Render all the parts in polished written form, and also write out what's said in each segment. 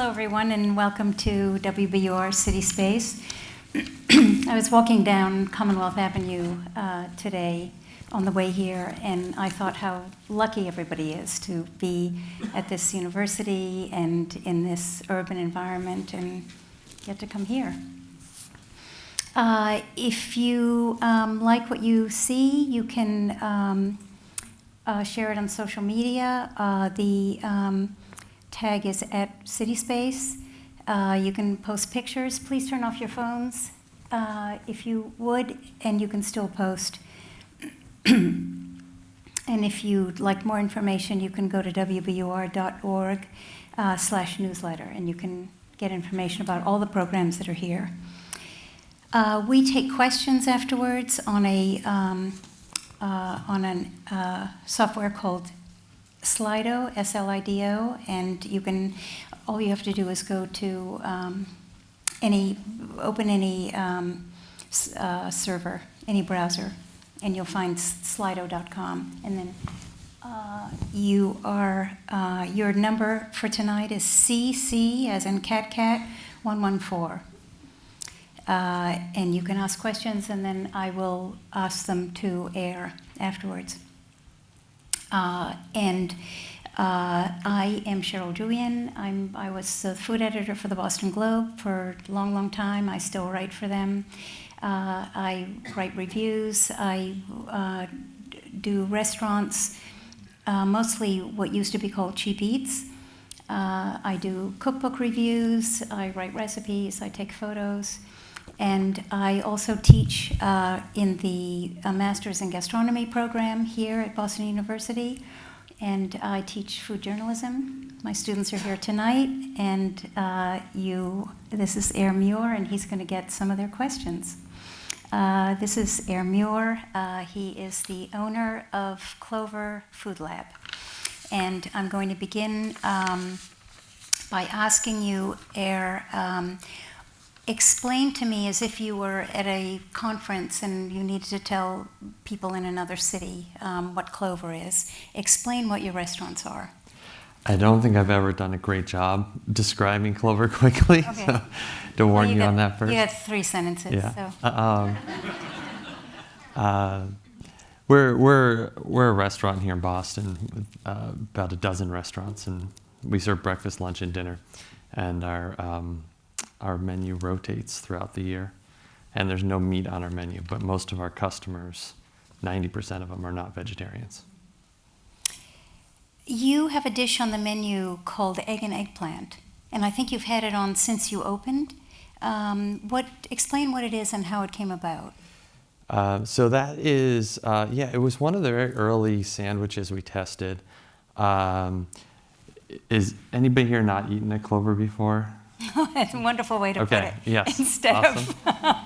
Hello, everyone, and welcome to WBUR CitySpace. I was walking down Commonwealth Avenue today on the way here, and I thought how lucky everybody is to be at this university and in this urban environment and get to come here. If you like what you see, you can share it on social media. The tag is at CitySpace. You can post pictures. Please turn off your phones if you would, and you can still post. And if you'd like more information, you can go to wbur.org/newsletter, and you can get information about all the programs that are here. We take questions afterwards on a software called Slido, S-L-I-D-O, and you can. All you have to do is go to open any server, any browser, and you'll find slido.com. And then your number for tonight is CC, as in cat 114. And you can ask questions, and then I will ask them to Ayr afterwards. I am Sheryl Julian. I was the food editor for the Boston Globe for a long, long time. I still write for them. I write reviews. I do restaurants, mostly what used to be called cheap eats. I do cookbook reviews. I write recipes. I take photos. And I also teach in the Master's in Gastronomy program here at Boston University. And I teach food journalism. My students are here tonight, and this is Ayr Muir, and he's going to get some of their questions. This is Ayr Muir. He is the owner of Clover Food Lab. And I'm going to begin by asking you, Ayr, explain to me, as if you were at a conference and you needed to tell people in another city what Clover is. Explain what your restaurants are. I don't think I've ever done a great job describing Clover quickly, okay. So to warn you on that first. You had 3 sentences. Yeah. So. We're a restaurant here in Boston with about a dozen restaurants, and we serve breakfast, lunch, and dinner. And our menu rotates throughout the year, and there's no meat on our menu, but most of our customers, 90% of them, are not vegetarians. You have a dish on the menu called egg and eggplant, and I think you've had it on since you opened. Explain what it is and how it came about. So that is, it was one of the very early sandwiches we tested. Is anybody here not eaten at Clover before? That's a wonderful way to put it. Yes. Instead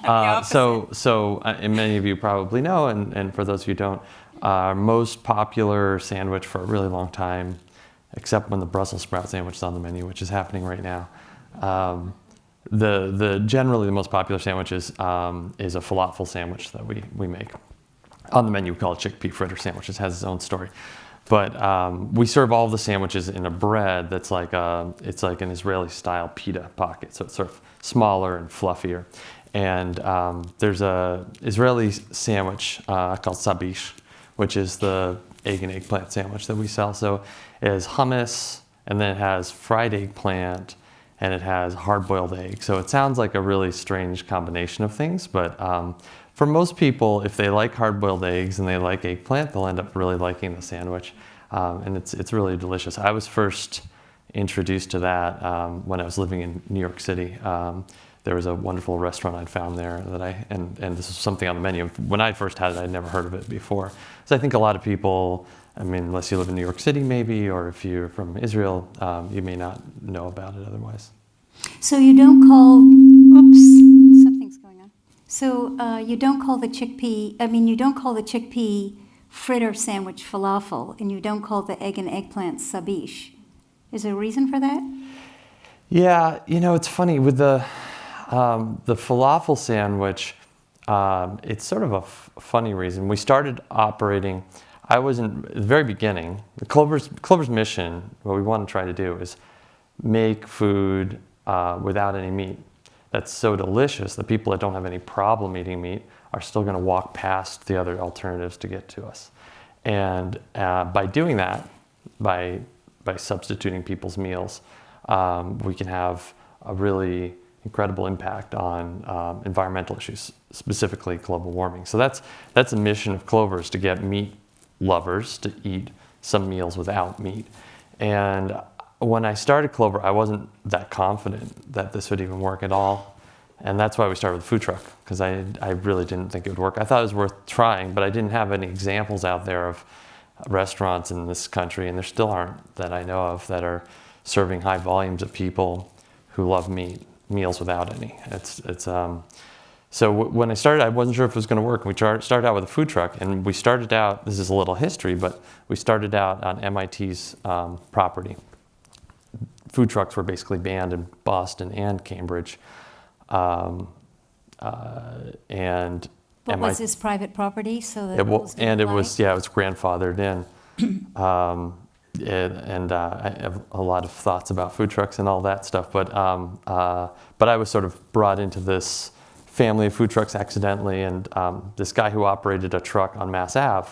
awesome. of and many of you probably know, and for those of you who don't, our most popular sandwich for a really long time, except when the Brussels sprout sandwich is on the menu, which is happening right now. Generally the most popular sandwich is a falafel sandwich that we make. On the menu we call it chickpea fritter sandwich. It has its own story. But we serve all of the sandwiches in a bread that's like an Israeli-style pita pocket, so it's sort of smaller and fluffier. And there's a Israeli sandwich called sabish, which is the egg and eggplant sandwich that we sell. So it has hummus, and then it has fried eggplant, and it has hard-boiled egg. So it sounds like a really strange combination of things, but for most people, if they like hard-boiled eggs and they like eggplant, they'll end up really liking the sandwich, and it's really delicious. I was first introduced to that when I was living in New York City. There was a wonderful restaurant I'd found there and this was something on the menu. When I first had it, I'd never heard of it before. So I think a lot of people, unless you live in New York City maybe, or if you're from Israel, you may not know about it otherwise. So you don't call, something's going on. So you don't call the chickpea fritter sandwich falafel, and you don't call the egg and eggplant sabish. Is there a reason for that? Yeah, it's funny with the falafel sandwich. It's sort of a funny reason. We started operating. I was in the very beginning. Clover's mission, what we want to try to do is make food without any meat that's so delicious that people that don't have any problem eating meat are still going to walk past the other alternatives to get to us. And by doing that, by substituting people's meals, we can have a really incredible impact on environmental issues, specifically global warming. So that's the mission of Clover, is to get meat lovers to eat some meals without meat. And when I started Clover, I wasn't that confident that this would even work at all. And that's why we started with a food truck, because I really didn't think it would work. I thought it was worth trying, but I didn't have any examples out there of restaurants in this country, and there still aren't that I know of, that are serving high volumes of people who love meat, meals without any. So when I started, I wasn't sure if it was going to work. We started out with a food truck, and we started out, this is a little history, but we started out on MIT's property. Food trucks were basically banned in Boston and Cambridge. And But was this private property? So that it was grandfathered in. And I have a lot of thoughts about food trucks and all that stuff. But I was sort of brought into this family of food trucks accidentally, and this guy who operated a truck on Mass Ave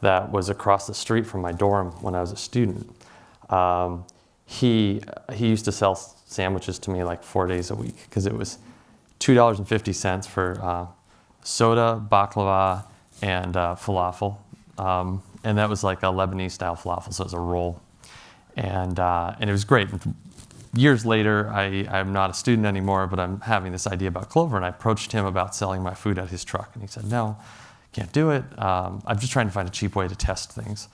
that was across the street from my dorm when I was a student. He used to sell sandwiches to me like 4 days a week, because it was $2.50 for soda, baklava, and falafel. And that was like a Lebanese style falafel, so it was a roll. And it was great. Years later, I'm not a student anymore, but I'm having this idea about Clover, and I approached him about selling my food at his truck. And he said, no, can't do it. I'm just trying to find a cheap way to test things.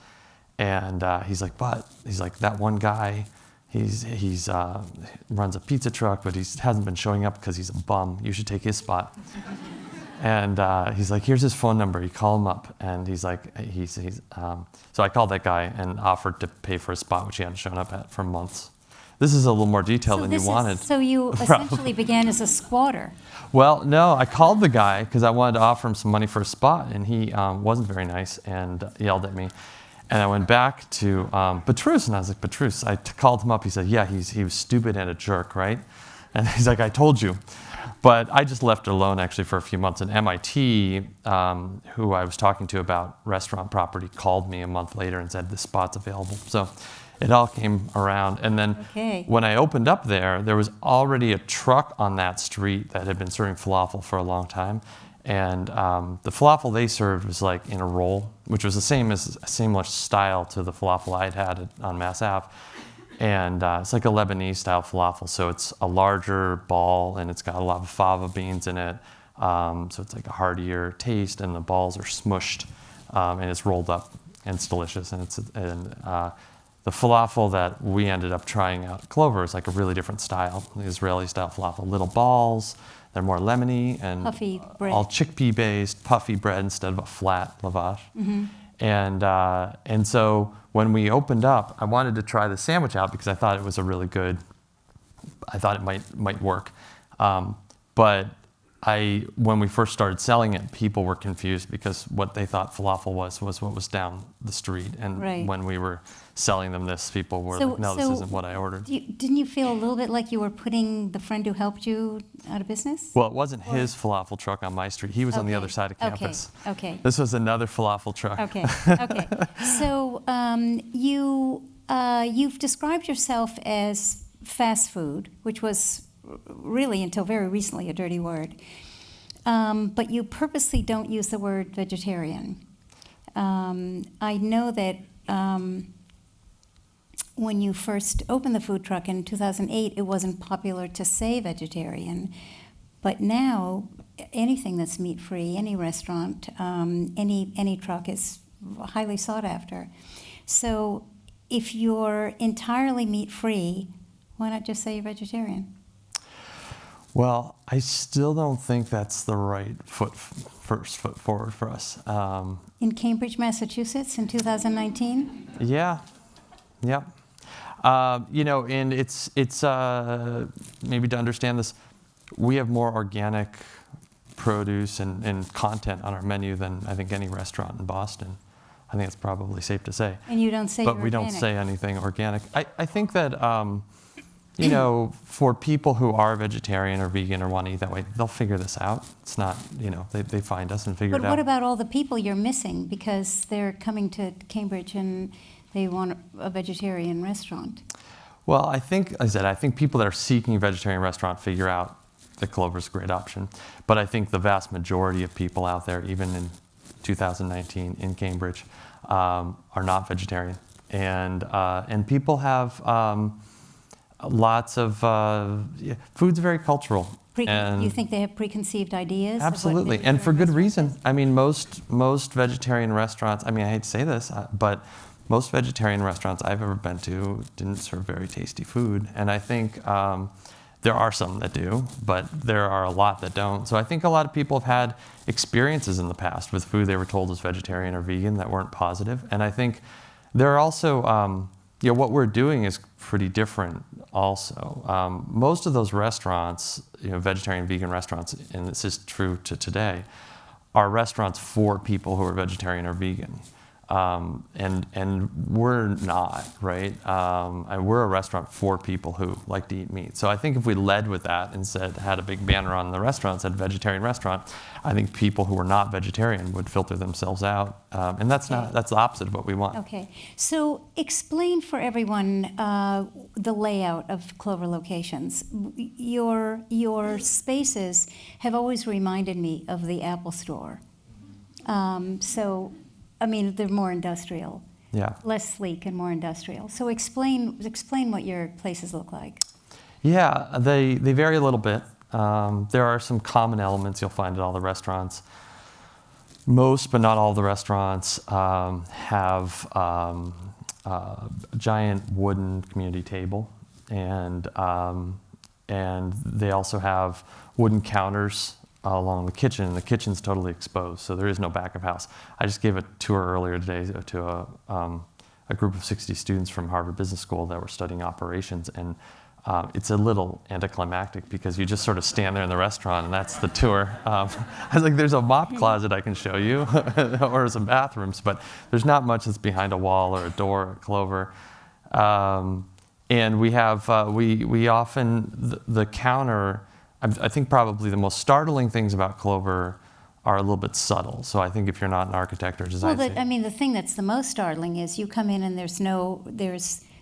And he's like, that one guy, he's runs a pizza truck, but he hasn't been showing up because he's a bum. You should take his spot. And he's like, here's his phone number. You call him up, and he's like, so I called that guy and offered to pay for a spot, which he hadn't shown up at for months. This is a little more detailed than you wanted. So you essentially began as a squatter. Well, no, I called the guy because I wanted to offer him some money for a spot, and he wasn't very nice and yelled at me. And I went back to Petrus, and I was like, Petrus, I called him up. He said, yeah, he was stupid and a jerk, right? And he's like, I told you. But I just left it alone, actually, for a few months. And MIT, who I was talking to about restaurant property, called me a month later and said, this spot's available. So it all came around. And then when I opened up there was already a truck on that street that had been serving falafel for a long time. And the falafel they served was like in a roll, which was the same as a similar style to the falafel I'd had on Mass Ave. And it's like a Lebanese style falafel, so it's a larger ball, and it's got a lot of fava beans in it. So it's like a heartier taste, and the balls are smushed, and it's rolled up, and it's delicious. And the falafel that we ended up trying out at Clover is like a really different style, the Israeli style falafel. Little balls, they're more lemony and puffy bread. All chickpea based, puffy bread instead of a flat lavash. Mm-hmm. And so when we opened up, I wanted to try the sandwich out because I thought it was I thought it might work. But when we first started selling it, people were confused because what they thought falafel was what was down the street. And when we were selling them this, people were like, no, this isn't what I ordered. Didn't you feel a little bit like you were putting the friend who helped you out of business? Well, it wasn't his falafel truck on my street. He was on the other side of campus. Okay. This was another falafel truck. Okay. So you've described yourself as fast food, which was really until very recently a dirty word. But you purposely don't use the word vegetarian. I know that when you first opened the food truck in 2008, it wasn't popular to say vegetarian. But now, anything that's meat-free, any restaurant, any truck is highly sought after. So if you're entirely meat-free, why not just say you're vegetarian? Well, I still don't think that's the right first foot forward for us. In Cambridge, Massachusetts in 2019? Yeah. And it's maybe to understand this, we have more organic produce and content on our menu than I think any restaurant in Boston. I think it's probably safe to say. And you don't say but you're we organic. Don't say anything organic. I think that you know, for people who are vegetarian or vegan or want to eat that way, they'll figure this out. It's not, you know, they find us and figure But it out. what about all the people you're missing because they're coming to Cambridge and they want a vegetarian restaurant? Well, I think people that are seeking a vegetarian restaurant figure out that Clover's a great option. But I think the vast majority of people out there, even in 2019 in Cambridge, are not vegetarian. And people have lots of, food's very cultural. You think they have preconceived ideas? Absolutely, and for good reason. I mean, most vegetarian restaurants, I mean, I hate to say this, but most vegetarian restaurants I've ever been to didn't serve very tasty food. And I think there are some that do, but there are a lot that don't. So I think a lot of people have had experiences in the past with food they were told was vegetarian or vegan that weren't positive. And I think there are also, what we're doing is pretty different also. Most of those restaurants, vegetarian, vegan restaurants, and this is true to today, are restaurants for people who are vegetarian or vegan. And we're not, right? And we're a restaurant for people who like to eat meat. So I think if we led with that and had a big banner on the restaurant that said vegetarian restaurant, I think people who are not vegetarian would filter themselves out. And that's the opposite of what we want. Okay, so explain for everyone the layout of Clover locations. Your spaces have always reminded me of the Apple Store. I mean, they're more industrial. Yeah. Less sleek and more industrial. So explain what your places look like. Yeah, they vary a little bit. There are some common elements you'll find at all the restaurants. Most, but not all of the restaurants, have a giant wooden community table, and they also have wooden counters along the kitchen, and the kitchen's totally exposed, so there is no back of house. I just gave a tour earlier today to a group of 60 students from Harvard Business School that were studying operations, and it's a little anticlimactic because you just sort of stand there in the restaurant and that's the tour. I was like, there's a mop closet I can show you, or some bathrooms, but there's not much that's behind a wall or a door at Clover. And we have, we often, the counter, I think probably the most startling things about Clover are a little bit subtle. So I think if you're not an architect or design, the thing that's the most startling is you come in and there's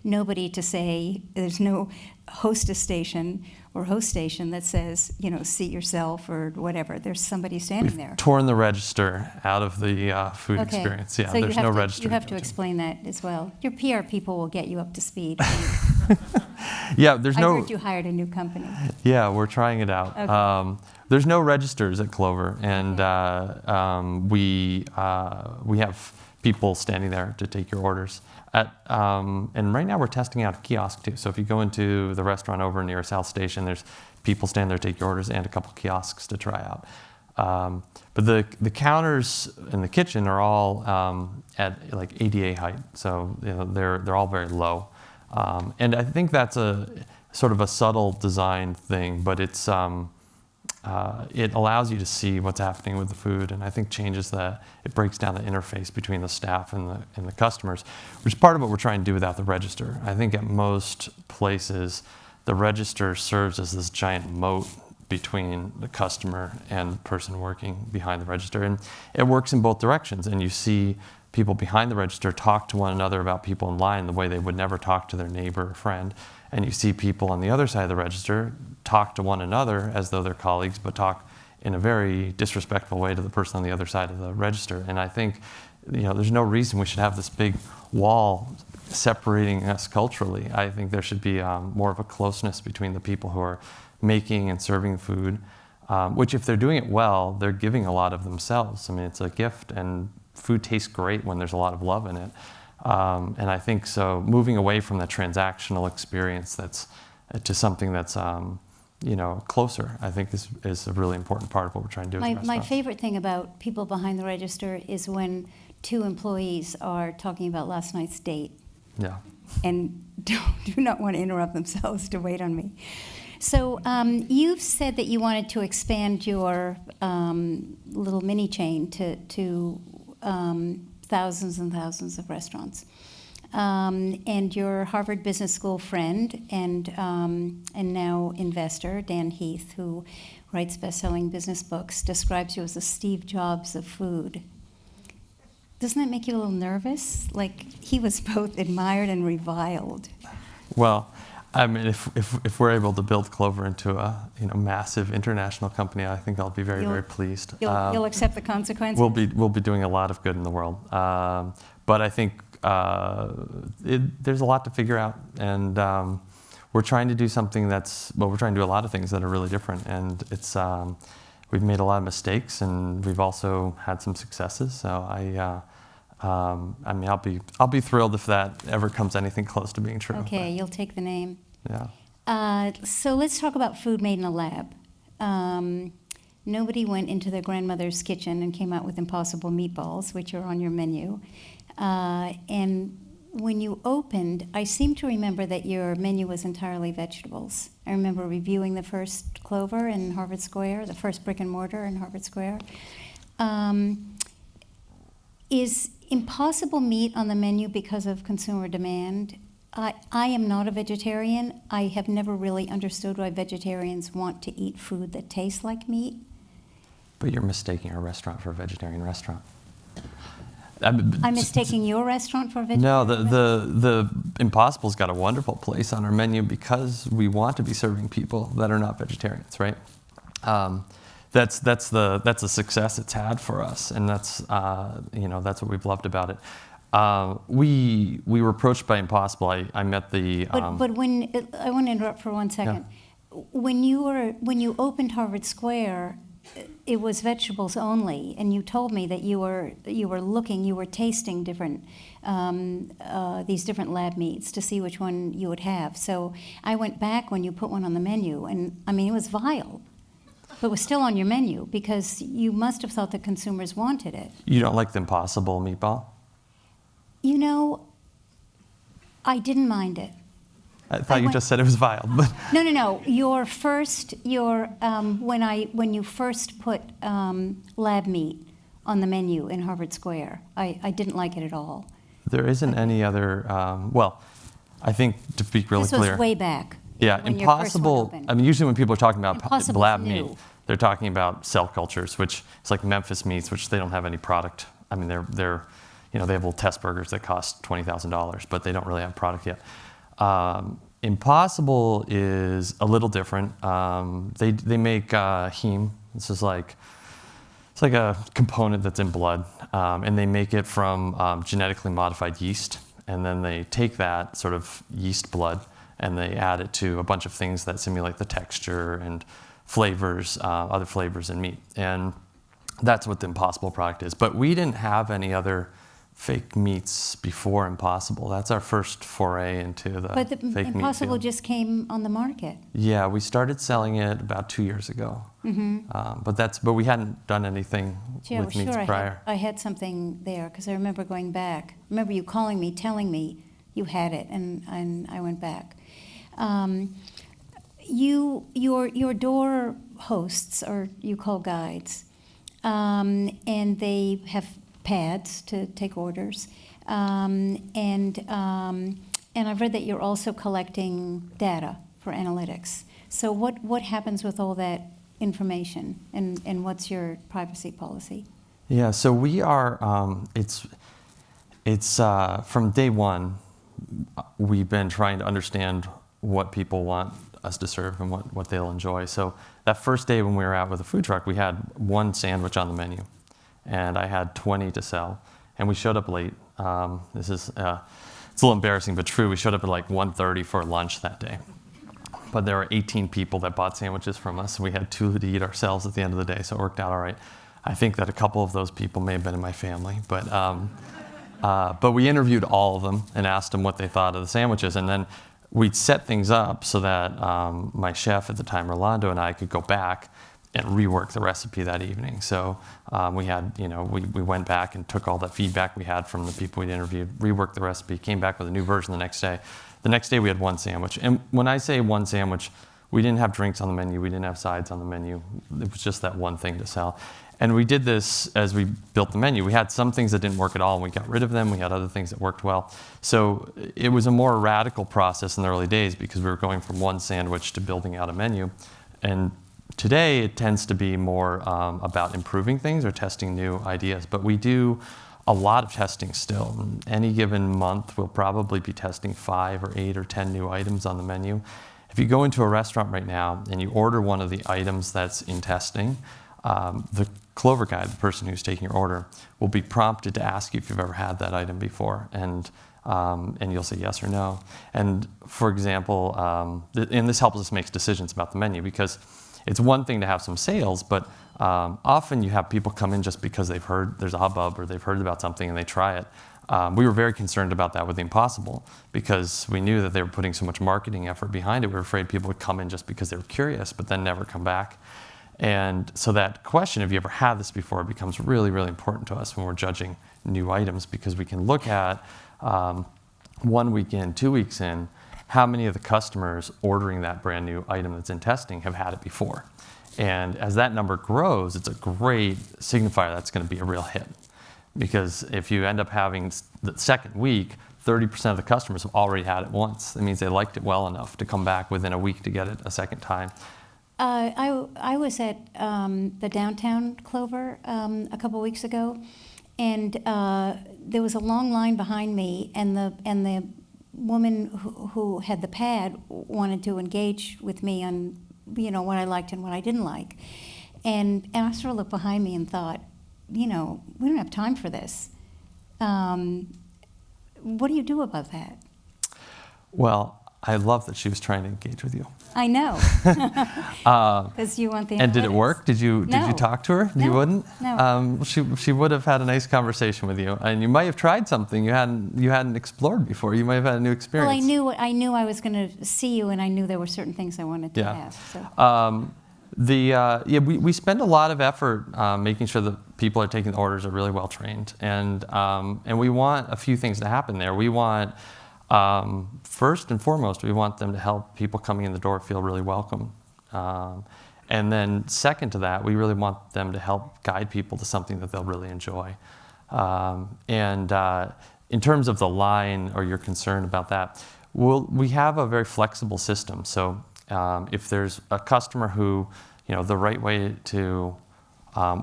nobody to say, there's no hostess station or host station that says, seat yourself or whatever. There's somebody standing there. Torn the register out of the food experience. Yeah, so there's no register. You have to explain that as well. Your PR people will get you up to speed. Yeah, there's no. I heard you hired a new company. Yeah, we're trying it out. Okay. There's no registers at Clover, and we have people standing there to take your orders. And right now we're testing out a kiosk too. So if you go into the restaurant over near South Station, there's people standing there to take your orders and a couple kiosks to try out. But the counters in the kitchen are all at like ADA height, so they're all very low. And I think that's a sort of a subtle design thing, but it's it allows you to see what's happening with the food, and I think it breaks down the interface between the staff and the customers, which is part of what we're trying to do without the register. I think at most places, the register serves as this giant moat between the customer and the person working behind the register, and it works in both directions, and you see people behind the register talk to one another about people in line the way they would never talk to their neighbor or friend. And you see people on the other side of the register talk to one another as though they're colleagues, but talk in a very disrespectful way to the person on the other side of the register. And I think, there's no reason we should have this big wall separating us culturally. I think there should be more of a closeness between the people who are making and serving food, which if they're doing it well, they're giving a lot of themselves. I mean, it's a gift, and food tastes great when there's a lot of love in it. And I think so moving away from the transactional experience to something that's closer, I think is a really important part of what we're trying to do. My favorite thing about people behind the register is when two employees are talking about last night's date. Yeah. And do not want to interrupt themselves to wait on me. So you've said that you wanted to expand your little mini chain to thousands and thousands of restaurants. And your Harvard Business School friend and now investor, Dan Heath, who writes best-selling business books, describes you as the Steve Jobs of food. Doesn't that make you a little nervous? Like, he was both admired and reviled. Well, I mean, if we're able to build Clover into a massive international company, I think I'll be very pleased. You'll accept the consequences? We'll be doing a lot of good in the world. But I think there's a lot to figure out, and we're trying to do something we're trying to do a lot of things that are really different, and it's we've made a lot of mistakes, and we've also had some successes. So I mean, I'll be thrilled if that ever comes anything close to being true. Okay, you'll take the name. Yeah. So let's talk about food made in a lab. Nobody went into their grandmother's kitchen and came out with impossible meatballs, which are on your menu. And when you opened, I seem to remember that your menu was entirely vegetables. I remember reviewing the first Clover in Harvard Square, the first brick and mortar in Harvard Square. Is impossible meat on the menu because of consumer demand? I am not a vegetarian. I have never really understood why vegetarians want to eat food that tastes like meat. But you're mistaking our restaurant for a vegetarian restaurant. I'm mistaking your restaurant for a vegetarian No, restaurant? the Impossible's got a wonderful place on our menu because we want to be serving people that are not vegetarians, right? That's a success it's had for us, and that's what we've loved about it. We were approached by Impossible. I met the. But when I want to interrupt for 1 second. Yeah. When you opened Harvard Square, it was vegetables only, and you told me that you were tasting different these different lab meats to see which one you would have. So I went back when you put one on the menu, and I mean, it was vile. But it was still on your menu because you must have thought that consumers wanted it. You don't like the Impossible meatball? You know, I didn't mind it. I thought you just said it was vile. But No. When you first put lab meat on the menu in Harvard Square, I didn't like it at all. There isn't any other. I think to be really clear. This was way back. Yeah, Impossible. I mean, usually when people are talking about lab meat, they're talking about cell cultures, which is like Memphis meats, which they don't have any product. I mean, they're they have little test burgers that cost $20,000, but they don't really have a product yet. Impossible is a little different. They make heme. This is it's like a component that's in blood, and they make it from genetically modified yeast, and then they take that sort of yeast blood and they add it to a bunch of things that simulate the texture and flavors, other flavors in meat, and that's what the Impossible product is. But we didn't have any other fake meats before Impossible. That's our first foray into the fake meat. But the Impossible just came on the market. Yeah, we started selling it about 2 years ago. Mm-hmm. But we hadn't done anything with meats prior. I had something there because I remember going back. I remember you calling me, telling me you had it, and I went back. Your door hosts, or you call guides, and they have pads to take orders, and I've read that you're also collecting data for analytics. So what happens with all that information, and what's your privacy policy? Yeah, so we are. It's from day one. We've been trying to understand what people want us to serve and what they'll enjoy. So that first day when we were out with the food truck, we had one sandwich on the menu, and I had 20 to sell, and we showed up late. This is it's a little embarrassing, but true. We showed up at like 1:30 for lunch that day, but there were 18 people that bought sandwiches from us. We had 2 to eat ourselves at the end of the day, so it worked out all right. I think that a couple of those people may have been in my family, but we interviewed all of them and asked them what they thought of the sandwiches, and then we'd set things up so that my chef at the time, Rolando, and I could go back and rework the recipe that evening. So we had, we went back and took all that feedback we had from the people we'd interviewed, reworked the recipe, came back with a new version the next day. The next day we had one sandwich. And when I say one sandwich, We didn't have drinks on the menu. We didn't have sides on the menu. It was just that one thing to sell. And we did this as we built the menu. We had some things that didn't work at all, and we got rid of them. We had other things that worked well. So it was a more radical process in the early days because we were going from one sandwich to building out a menu. And today, it tends to be more about improving things or testing new ideas. But we do a lot of testing still. Any given month, we'll probably be testing 5 or 8 or 10 new items on the menu. If you go into a restaurant right now and you order one of the items that's in testing, the Clover guy, the person who's taking your order, will be prompted to ask you if you've ever had that item before, and you'll say yes or no. And for example, and this helps us make decisions about the menu, because it's one thing to have some sales, but often you have people come in just because they've heard there's a hubbub or they've heard about something and they try it. We were very concerned about that with the Impossible, because we knew that they were putting so much marketing effort behind it. We were afraid people would come in just because they were curious, but then never come back. And so that question, have you ever had this before, becomes really, really important to us when we're judging new items, because we can look at 1 week in, 2 weeks in, how many of the customers ordering that brand new item that's in testing have had it before. And as that number grows, it's a great signifier that's going to be a real hit. Because if you end up having the second week, 30% of the customers have already had it once. That means they liked it well enough to come back within a week to get it a second time. I was at the downtown Clover a couple weeks ago, and there was a long line behind me, and the woman who had the pad wanted to engage with me on, what I liked and what I didn't like, and I sort of looked behind me and thought, we don't have time for this. What do you do about that? Well, I love that she was trying to engage with you. I know, because you want the And did it analytics. work? Did you talk to her? No. You wouldn't? No. She would have had a nice conversation with you, and you might have tried something you hadn't explored before. You might have had a new experience. Well, I knew I was going to see you, and I knew there were certain things I wanted to ask. So. We spend a lot of effort making sure that people are taking the orders are really well trained, and we want a few things to happen there. We want, first and foremost, we want them to help people coming in the door feel really welcome, and then second to that, we really want them to help guide people to something that they'll really enjoy. In terms of the line, or your concern about that, we have a very flexible system. So. If there's a customer who, the right way to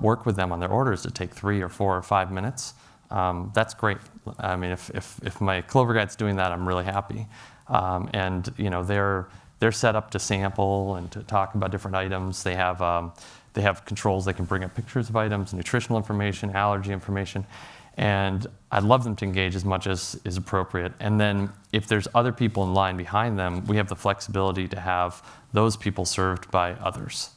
work with them on their orders to take 3 or 4 or 5 minutes, that's great. I mean, if my Clover guide's doing that, I'm really happy. They're set up to sample and to talk about different items. They have controls. They can bring up pictures of items, nutritional information, allergy information. And I'd love them to engage as much as is appropriate. And then if there's other people in line behind them, we have the flexibility to have those people served by others.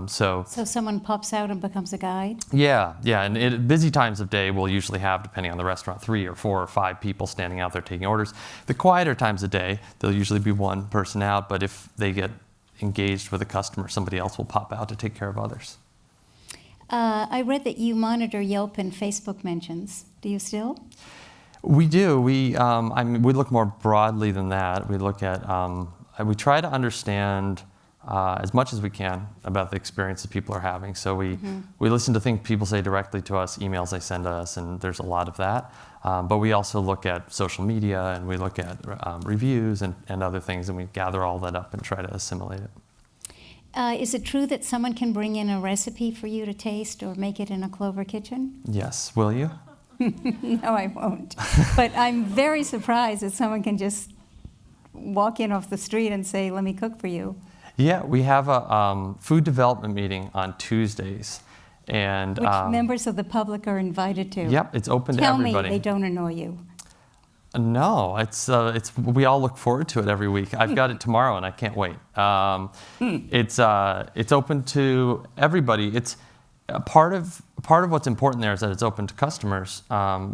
So someone pops out and becomes a guide? Yeah. And at busy times of day, we'll usually have, depending on the restaurant, 3 or 4 or 5 people standing out there taking orders. The quieter times of day, there'll usually be one person out. But if they get engaged with a customer, somebody else will pop out to take care of others. I read that you monitor Yelp and Facebook mentions. Do you still? We do. We look more broadly than that. We look at, we try to understand as much as we can about the experiences people are having. So we listen to things people say directly to us, emails they send us, and there's a lot of that. But we also look at social media, and we look at reviews and other things, and we gather all that up and try to assimilate it. Is it true that someone can bring in a recipe for you to taste or make it in a Clover kitchen? Yes. Will you? No, I won't. But I'm very surprised that someone can just walk in off the street and say, let me cook for you. Yeah, we have a food development meeting on Tuesdays. And which members of the public are invited to. Yep, it's open to Tell everybody. me they don't annoy you. No, it's we all look forward to it every week. I've got it tomorrow, and I can't wait. It's open to everybody. It's part of what's important there is that it's open to customers,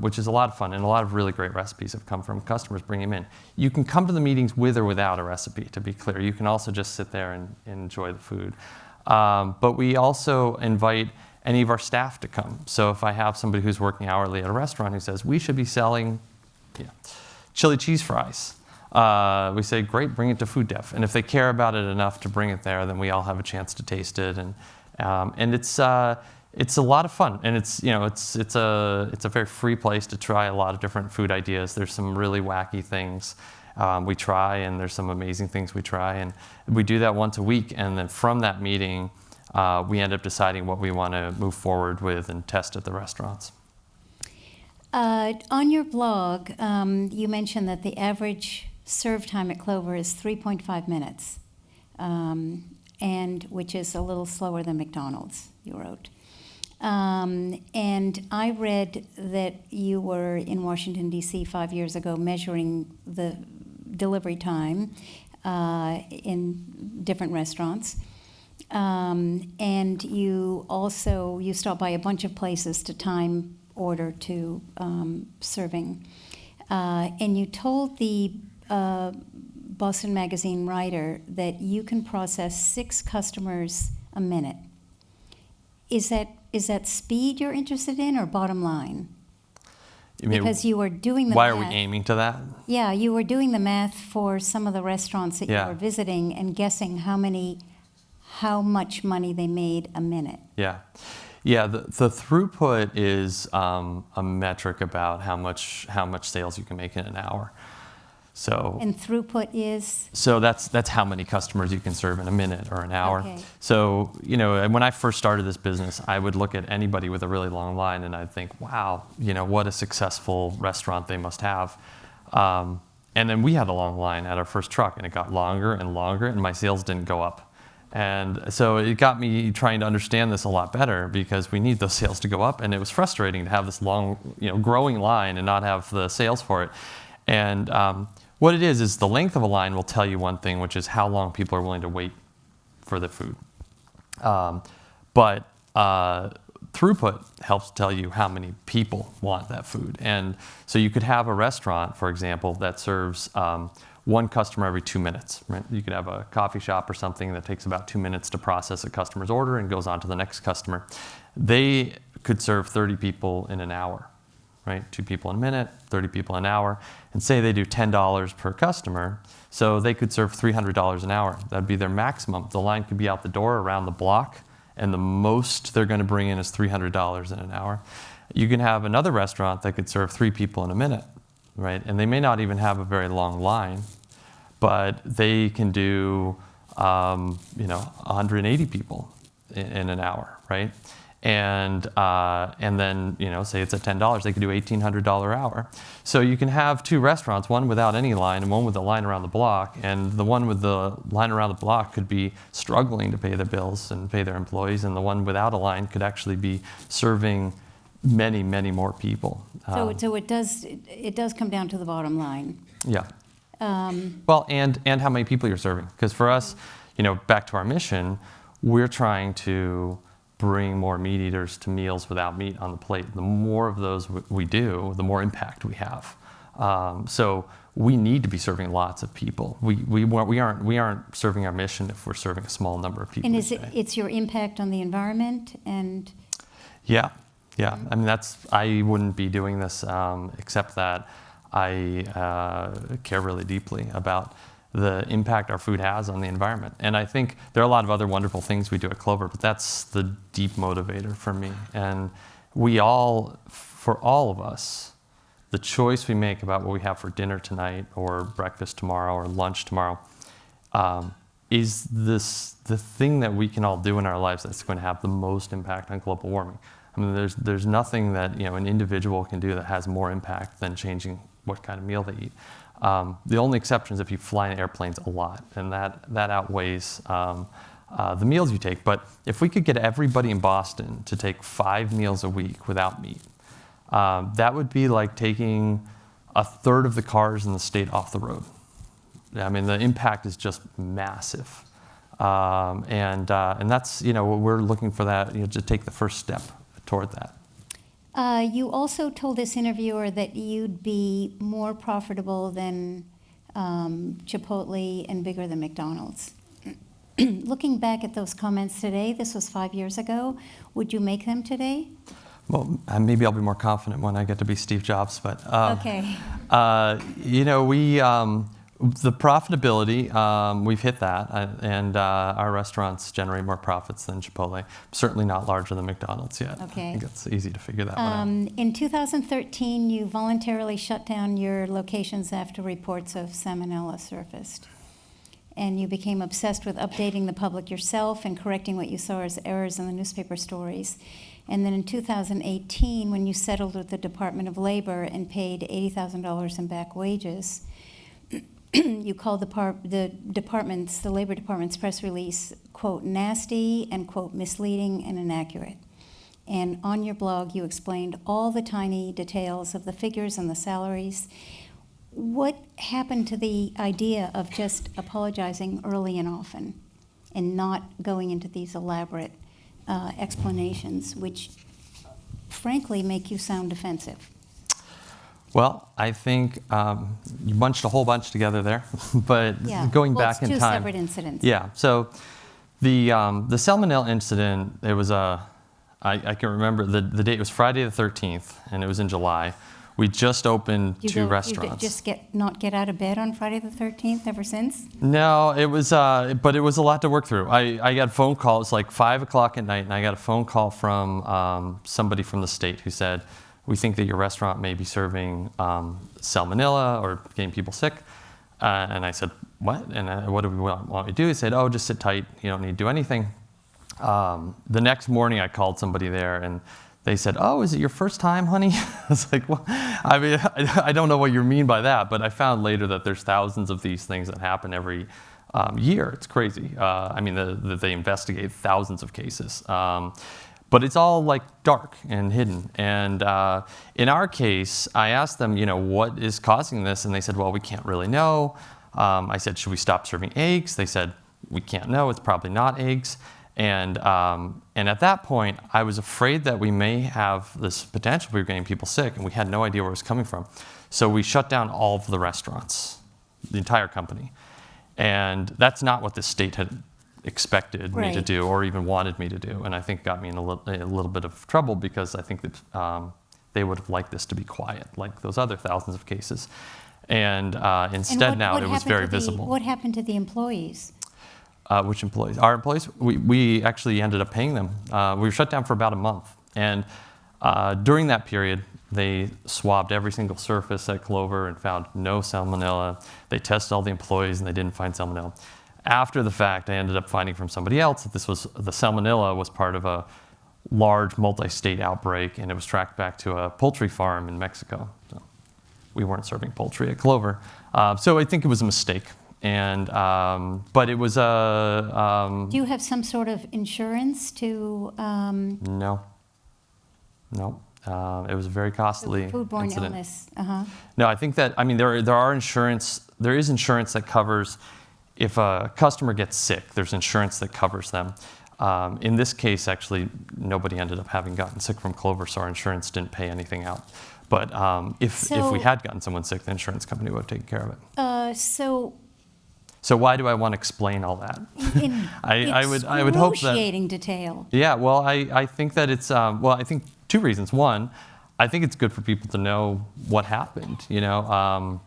which is a lot of fun, and a lot of really great recipes have come from customers bringing them in. You can come to the meetings with or without a recipe. To be clear, you can also just sit there and enjoy the food. But we also invite any of our staff to come. So if I have somebody who's working hourly at a restaurant who says we should be selling chili cheese fries, we say, great, bring it to food dev. And if they care about it enough to bring it there, then we all have a chance to taste it. And it's a lot of fun. And it's a very free place to try a lot of different food ideas. There's some really wacky things we try, and there's some amazing things we try. And we do that once a week. And then from that meeting, we end up deciding what we want to move forward with and test at the restaurants. On your blog, you mentioned that the average serve time at Clover is 3.5 minutes, and which is a little slower than McDonald's, you wrote. And I read that you were in Washington, D.C. 5 years ago measuring the delivery time in different restaurants. And you stopped by a bunch of places to time order to serving. And you told the Boston Magazine writer that you can process 6 customers a minute. Is that speed you're interested in, or bottom line? You mean, because you were doing the why math. Are we aiming to that? Yeah, you were doing the math for some of the restaurants that Yeah. you were visiting and guessing how much money they made a minute. Yeah. Yeah, the throughput is a metric about how much sales you can make in an hour. So, And throughput is? So that's how many customers you can serve in a minute or an hour. Okay. So, when I first started this business, I would look at anybody with a really long line and I'd think, wow, what a successful restaurant they must have. And then we had a long line at our first truck, and it got longer and longer, and my sales didn't go up. And so it got me trying to understand this a lot better, because we need those sales to go up, and it was frustrating to have this long, growing line and not have the sales for it. And what it is the length of a line will tell you one thing, which is how long people are willing to wait for the food. But throughput helps tell you how many people want that food. And so you could have a restaurant, for example, that serves one customer every 2 minutes. Right? You could have a coffee shop or something that takes about 2 minutes to process a customer's order and goes on to the next customer. They could serve 30 people in an hour, right? 2 people in a minute, 30 people an hour, and say they do $10 per customer, so they could serve $300 an hour. That'd be their maximum. The line could be out the door around the block, and the most they're going to bring in is $300 in an hour. You can have another restaurant that could serve 3 people in a minute, right? And they may not even have a very long line, but they can do 180 people in an hour, right? And then say it's at $10, they could do $1,800 an hour. So you can have 2 restaurants, one without any line and one with a line around the block, and the one with the line around the block could be struggling to pay their bills and pay their employees, and the one without a line could actually be serving many, many more people. So it does come down to the bottom line. Yeah. Well, and how many people you're serving. Because for us, back to our mission, we're trying to bring more meat eaters to meals without meat on the plate. The more of those we do, the more impact we have. So we need to be serving lots of people. We aren't serving our mission if we're serving a small number of people. And it's your impact on the environment and? Yeah. I mean, I wouldn't be doing this except that I care really deeply about the impact our food has on the environment. And I think there are a lot of other wonderful things we do at Clover, but that's the deep motivator for me. And for all of us, the choice we make about what we have for dinner tonight or breakfast tomorrow or lunch tomorrow is the thing that we can all do in our lives that's going to have the most impact on global warming. I mean, there's nothing that an individual can do that has more impact than changing what kind of meal they eat. The only exception is if you fly in airplanes a lot, and that outweighs the meals you take. But if we could get everybody in Boston to take 5 meals a week without meat, that would be like taking 1/3 of the cars in the state off the road. I mean, the impact is just massive. And that's, we're looking for that, to take the first step toward that. You also told this interviewer that you'd be more profitable than Chipotle and bigger than McDonald's. Looking back at those comments today, this was 5 years ago, would you make them today? Well, maybe I'll be more confident when I get to be Steve Jobs, but Okay. The profitability, we've hit that, and our restaurants generate more profits than Chipotle. Certainly not larger than McDonald's yet. Okay. I think it's easy to figure that one out. In 2013, you voluntarily shut down your locations after reports of salmonella surfaced. And you became obsessed with updating the public yourself and correcting what you saw as errors in the newspaper stories. And then in 2018, when you settled with the Department of Labor and paid $80,000 in back wages, you called the Labor Department's press release, quote, nasty and, quote, misleading and inaccurate. And on your blog, you explained all the tiny details of the figures and the salaries. What happened to the idea of just apologizing early and often and not going into these elaborate explanations, which frankly make you sound defensive? Well, I think you bunched a whole bunch together there, but going back in time. It's two separate incidents. Yeah, so the Salmonella Incident, it was I can remember the date, it was Friday the 13th, and it was in July. We just opened two restaurants. You just not get out of bed on Friday the 13th ever since? No, it was, but it was a lot to work through. I got a phone call, it was like 5 o'clock at night, and I got a phone call from somebody from the state who said, we think that your restaurant may be serving salmonella or getting people sick. And I said, what? And what do we want me to do? He said, oh, just sit tight, you don't need to do anything. The next morning I called somebody there, and they said, oh, is it your first time, honey? I was like, well, I mean, I don't know what you mean by that, but I found later that there's thousands of these things that happen every year. It's crazy. I mean, they investigate thousands of cases. But it's all like dark and hidden. And in our case, I asked them, what is causing this? And they said, well, we can't really know. I said, should we stop serving eggs? They said, we can't know. It's probably not eggs. And at that point, I was afraid that we may have this potential for getting people sick, and we had no idea where it was coming from. So we shut down all of the restaurants, the entire company. And that's not what the state had expected me to do or even wanted me to do. And I think got me in a little bit of trouble, because I think that they would have liked this to be quiet, like those other thousands of cases. And instead now it was very visible. What happened to the employees? Which employees? Our employees, we actually ended up paying them. We were shut down for about a month. And during that period, they swabbed every single surface at Clover and found no salmonella. They tested all the employees and they didn't find salmonella. After the fact, I ended up finding from somebody else that the salmonella was part of a large multi-state outbreak, and it was tracked back to a poultry farm in Mexico. So we weren't serving poultry at Clover. So I think it was a mistake. And but it was a. Do you have some sort of insurance to? No. It was a very costly foodborne incident. illness. No, I think that there is insurance that covers if a customer gets sick. There's insurance that covers them. In this case, actually, nobody ended up having gotten sick from Clover, so our insurance didn't pay anything out. But if we had gotten someone sick, the insurance company would have taken care of it. So why do I want to explain all that? I would hope that excruciating detail. Yeah, well, I think that it's I think two reasons. One, I think it's good for people to know what happened. When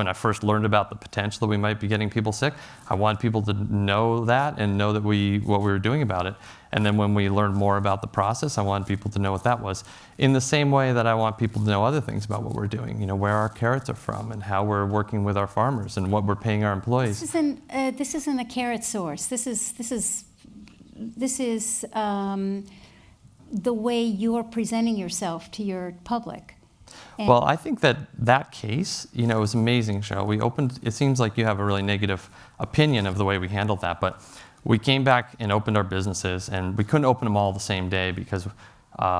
I first learned about the potential that we might be getting people sick, I wanted people to know that and know that what we were doing about it. And then when we learned more about the process, I wanted people to know what that was. In the same way that I want people to know other things about what we're doing, where our carrots are from and how we're working with our farmers and what we're paying our employees. This isn't a carrot source. This is the way you're presenting yourself to your public. Well, I think that case, was amazing, Sheryl. It seems like you have a really negative opinion of the way we handled that, but we came back and opened our businesses, and we couldn't open them all the same day because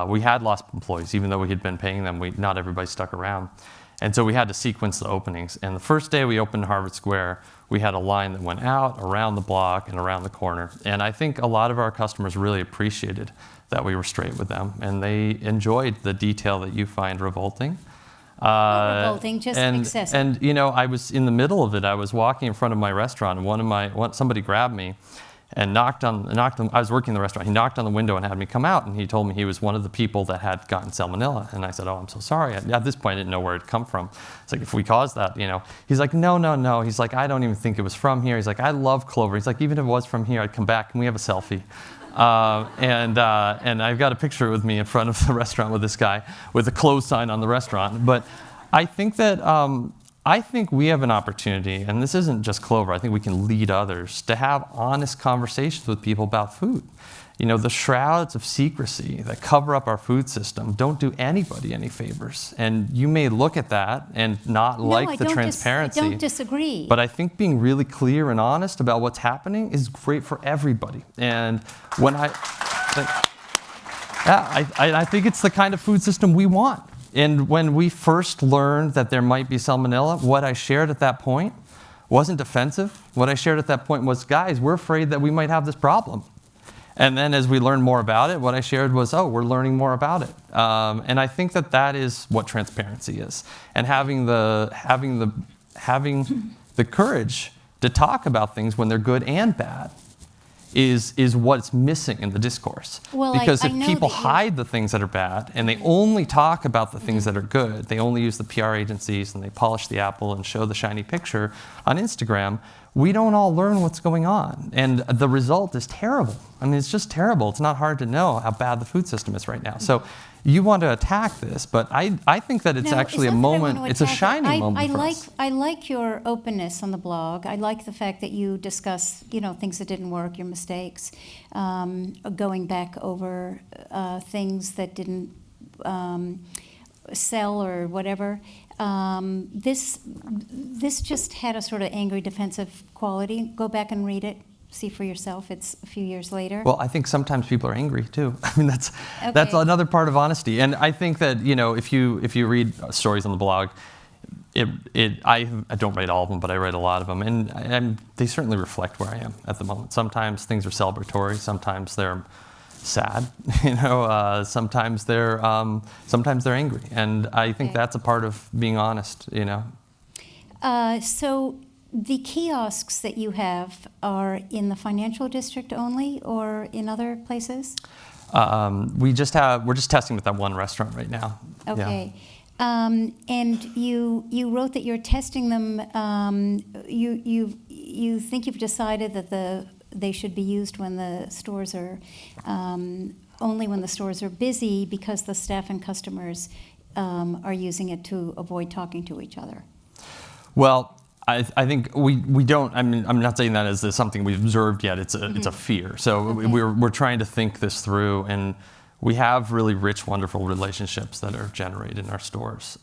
we had lost employees. Even though we had been paying them, not everybody stuck around. And so we had to sequence the openings. And the first day we opened Harvard Square, we had a line that went out, around the block, and around the corner. And I think a lot of our customers really appreciated that we were straight with them, and they enjoyed the detail that you find revolting. Not revolting, just excessive. And I was in the middle of it. I was walking in front of my restaurant, and somebody grabbed me, and knocked on. I was working in the restaurant. He knocked on the window and had me come out, and he told me he was one of the people that had gotten salmonella. And I said, "Oh, I'm so sorry." At this point, I didn't know where it come from. It's like, if we caused that, He's like, "No." He's like, "I don't even think it was from here." He's like, "I love Clover." He's like, "Even if it was from here, I'd come back. Can we have a selfie?" And I've got a picture with me in front of the restaurant with this guy with a close sign on the restaurant. But I think that I think we have an opportunity, and this isn't just Clover, I think we can lead others to have honest conversations with people about food. The shrouds of secrecy that cover up our food system don't do anybody any favors. And you may look at that and not like the transparency. I don't disagree. But I think being really clear and honest about what's happening is great for everybody. And when I think it's the kind of food system we want. And when we first learned that there might be salmonella, what I shared at that point wasn't defensive. What I shared at that point was, guys, we're afraid that we might have this problem. And then as we learned more about it, what I shared was, we're learning more about it. And I think that is what transparency is. And having the courage to talk about things when they're good and bad is what's missing in the discourse. Well, because I if know people that hide the things that are bad and they only talk about the things that are good, they only use the PR agencies and they polish the apple and show the shiny picture on Instagram, we don't all learn what's going on. And the result is terrible. I mean, it's just terrible. It's not hard to know how bad the food system is right now. So you want to attack this, but I think that it's actually a moment, it's a shining moment for us. I like your openness on the blog. I like the fact that you discuss, things that didn't work, your mistakes, going back over things that didn't sell or whatever. This just had a sort of angry defensive quality. Go back and read it. See for yourself. It's a few years later. Well, I think sometimes people are angry too. I mean, that's another part of honesty. And I think that if you read stories on the blog, I don't write all of them, but I write a lot of them, and they certainly reflect where I am at the moment. Sometimes things are celebratory. Sometimes they're sad. Sometimes they're angry, and I think that's a part of being honest. So. The kiosks that you have are in the financial district only, or in other places? We're just testing with that one restaurant right now. Okay. Yeah. And you wrote that you're testing them. You think you've decided that they should be used when the stores are only when the stores are busy, because the staff and customers are using it to avoid talking to each other. Well, I think we don't. I mean, I'm not saying that as something we've observed yet. It's a fear. So Okay. we're trying to think this through, and we have really rich, wonderful relationships that are generated in our stores.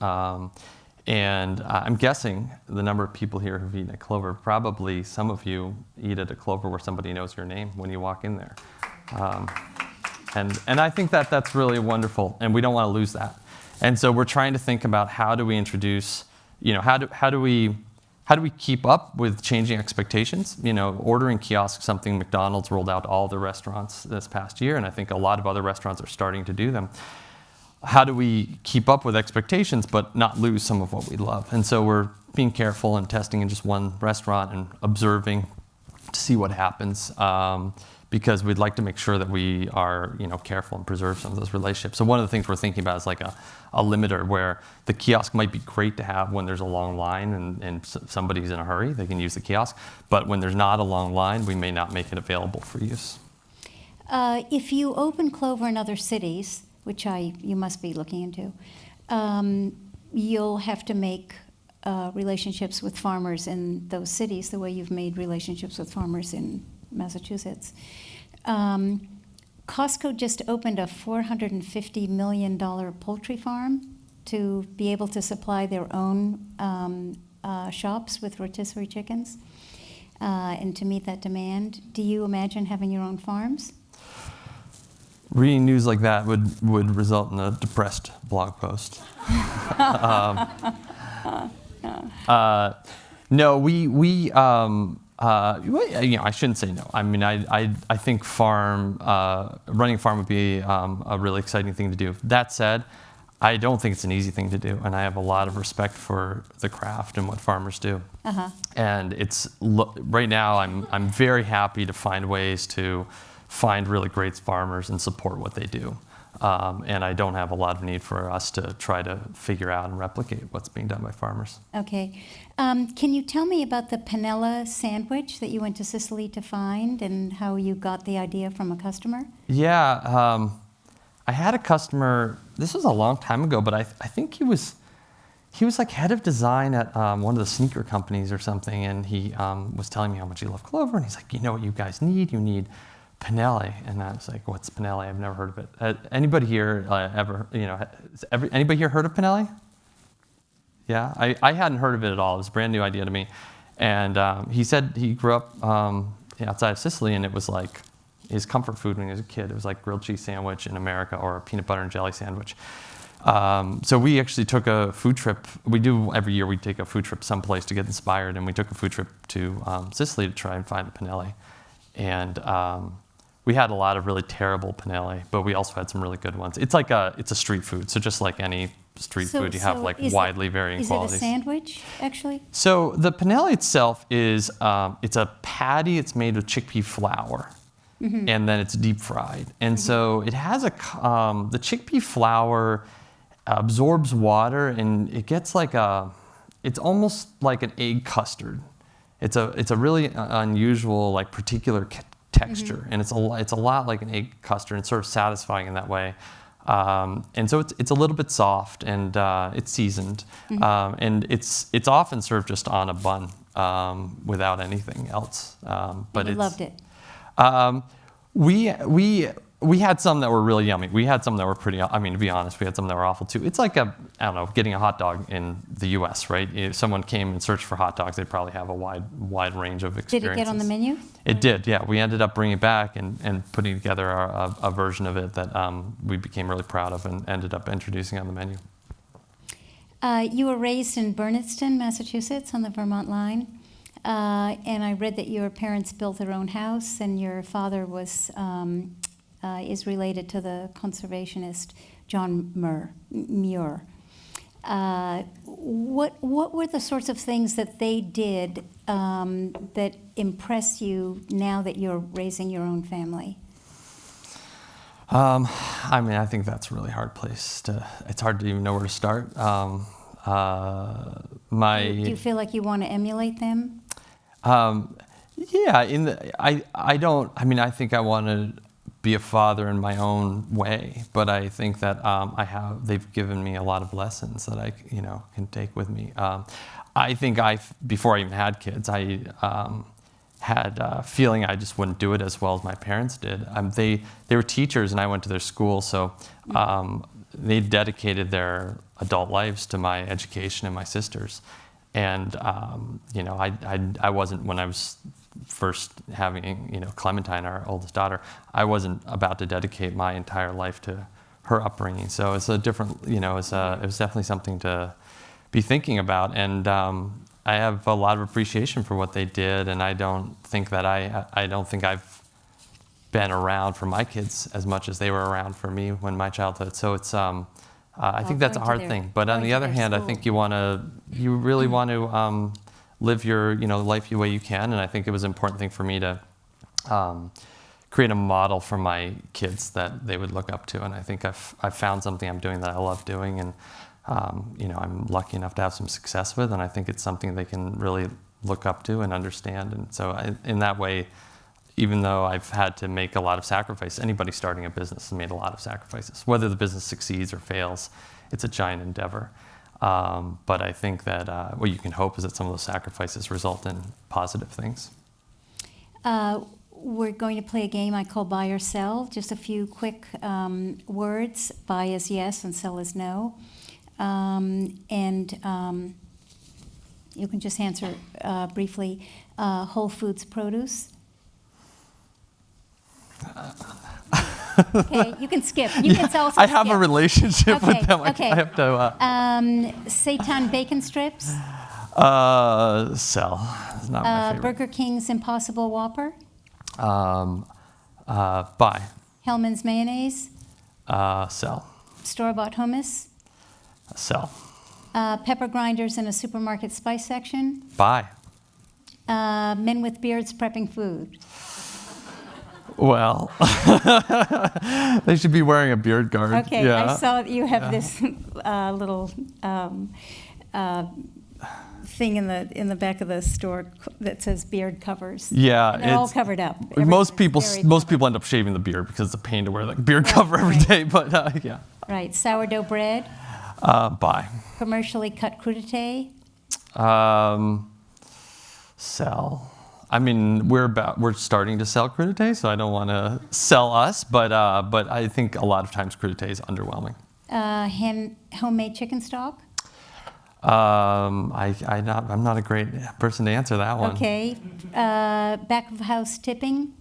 And I'm guessing the number of people here who've eaten at Clover, probably some of you eat at a Clover where somebody knows your name when you walk in there. And I think that's really wonderful, and we don't want to lose that. And so we're trying to think about how do we introduce, how do we keep up with changing expectations? Ordering kiosks, something McDonald's rolled out to all the restaurants this past year, and I think a lot of other restaurants are starting to do them. How do we keep up with expectations but not lose some of what we love? And so we're being careful and testing in just one restaurant and observing to see what happens, because we'd like to make sure that we are careful and preserve some of those relationships. So one of the things we're thinking about is like a limiter where the kiosk might be great to have when there's a long line and somebody's in a hurry, they can use the kiosk. But when there's not a long line, we may not make it available for use. If you open Clover in other cities, which you must be looking into, you'll have to make relationships with farmers in those cities the way you've made relationships with farmers in Massachusetts. Costco just opened a $450 million poultry farm to be able to supply their own shops with rotisserie chickens and to meet that demand. Do you imagine having your own farms? Reading news like that would result in a depressed blog post. No, I shouldn't say no. I mean, I think running a farm would be a really exciting thing to do. That said, I don't think it's an easy thing to do, and I have a lot of respect for the craft and what farmers do. And right now I'm very happy to find ways to find really great farmers and support what they do. And I don't have a lot of need for us to try to figure out and replicate what's being done by farmers. Okay. Can you tell me about the panella sandwich that you went to Sicily to find and how you got the idea from a customer? Yeah, I had a customer, this was a long time ago, but I think he was like head of design at one of the sneaker companies or something, and he was telling me how much he loved Clover, and he's like, you know what you guys need? You need penne. And I was like, what's penne? I've never heard of it. Anybody here anybody here heard of penne? Yeah, I hadn't heard of it at all. It was a brand new idea to me. And he said he grew up outside of Sicily, and it was like his comfort food when he was a kid. It was like grilled cheese sandwich in America or a peanut butter and jelly sandwich. So we actually took a food trip. We do every year. We take a food trip someplace to get inspired, and we took a food trip to Sicily to try and find a penne. And we had a lot of really terrible penne, but we also had some really good ones. It's a street food, so just like any street food, you have like widely varying qualities. Is it a sandwich, actually? So the penne itself is it's a patty. It's made with chickpea flour. And then it's deep fried. And so it has the chickpea flour absorbs water, and it gets it's almost like an egg custard. It's a really unusual, like particular texture, and it's a lot like an egg custard, and sort of satisfying in that way. And so it's a little bit soft, and it's seasoned, and it's often served just on a bun without anything else. But you loved it. We had some that were really yummy. We had some that were pretty, to be honest, we had some that were awful too. It's like getting a hot dog in the US, right? If someone came and searched for hot dogs, they'd probably have a wide range of experiences. Did it get on the menu? It did, yeah. We ended up bringing it back and putting together a version of it that we became really proud of and ended up introducing on the menu. You were raised in Bernardston, Massachusetts, on the Vermont line. And I read that your parents built their own house, and your father is related to the conservationist John Muir. What were the sorts of things that they did that impress you now that you're raising your own family? I think that's a really hard place it's hard to even know where to start. Do you feel like you want to emulate them? Yeah, I think I want to be a father in my own way, but I think that they've given me a lot of lessons that I can take with me. I think before I even had kids, I had a feeling I just wouldn't do it as well as my parents did. They were teachers, and I went to their school, so they dedicated their adult lives to my education and my sisters. And I wasn't, when I was first having Clementine, our oldest daughter, I wasn't about to dedicate my entire life to her upbringing. So it's a different, it was definitely something to be thinking about. And I have a lot of appreciation for what they did, and I don't think I've been around for my kids as much as they were around for me when my childhood. So it's I think that's a hard thing. But on the other hand, I think you really want to live your life the way you can. And I think it was an important thing for me to create a model for my kids that they would look up to. And I think I've found something I'm doing that I love doing, and I'm lucky enough to have some success with. And I think it's something they can really look up to and understand. And so in that way, even though I've had to make a lot of sacrifices, anybody starting a business has made a lot of sacrifices. Whether the business succeeds or fails, it's a giant endeavor. But I think that what you can hope is that some of those sacrifices result in positive things. We're going to play a game I call Buy or Sell. Just a few quick words. Buy is yes and sell is no. You can just answer briefly. Whole Foods produce. Okay, you can skip. You can also skip. I have a relationship with them. Okay. I have to. Seitan bacon strips. Sell. It's not my favorite. Burger King's Impossible Whopper. Buy. Hellman's mayonnaise. Sell. Store-bought hummus. Sell. Pepper grinders in a supermarket spice section. Buy. Men with beards prepping food. Well, they should be wearing a beard guard. Okay, Yeah. I saw that you have this little thing in the back of the store that says beard covers. Yeah, And they're all covered up. Most Everything's very people covered. end up shaving the beard because it's a pain to wear like beard cover every right. day. But yeah, Right, sourdough bread, buy. commercially cut crudité. Sell. I mean, we're starting to sell crudité, so I don't want to sell us, but I think a lot of times crudité is underwhelming. Homemade chicken stock. I'm not a great person to answer that one. Okay, back of house tipping.